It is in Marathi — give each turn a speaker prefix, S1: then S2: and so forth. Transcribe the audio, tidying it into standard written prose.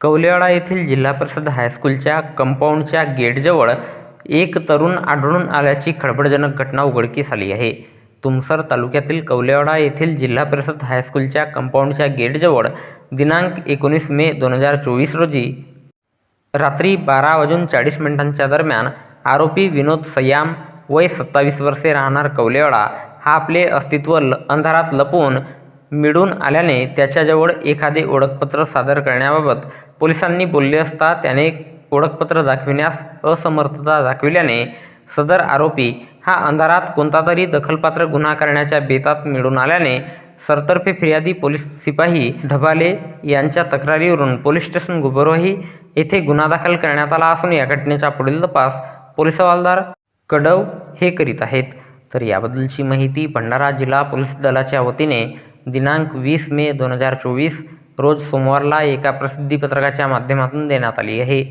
S1: कवलेवाडा येथील जिल्हा परिषद हायस्कूलच्या कंपाऊंडच्या गेटजवळ एक तरुण आढळून आल्याची खळबळजनक घटना उघडकीस आली आहे. तुमसर तालुक्यातील कवलेवाडा येथील जिल्हा परिषद हायस्कूलच्या कंपाऊंडच्या गेटजवळ दिनांक 19 मे 2024 रोजी रात्री 12:40 दरम्यान आरोपी विनोद सय्याम वय 27 वर्षे राहणार कवलेवाडा हा आपले अस्तित्व अंधारात लपवून मिळून आल्याने त्याच्याजवळ एखादे ओळखपत्र सादर करण्याबाबत पोलिसांनी बोलले असता त्याने ओळखपत्र दाखविण्यास असमर्थता दाखविल्याने सदर आरोपी हा अंधारात कोणतातरी दखलपात्र गुन्हा करण्याच्या बेतात मिळून आल्याने सरतर्फे फिर्यादी पोलीस सिपाही ढबाले यांच्या तक्रारीवरून पोलीस स्टेशन गुबरोही येथे गुन्हा दाखल करण्यात आला असून या घटनेचा पुढील तपास पोलीस हवालदार कडव हे करीत आहेत. तर याबद्दलची माहिती भंडारा जिल्हा पोलीस दलाच्या वतीने दिनांक 20 मे 2024 रोज सोमवारला एका प्रसिद्धीपत्रकाच्या माध्यमातून देण्यात आली आहे.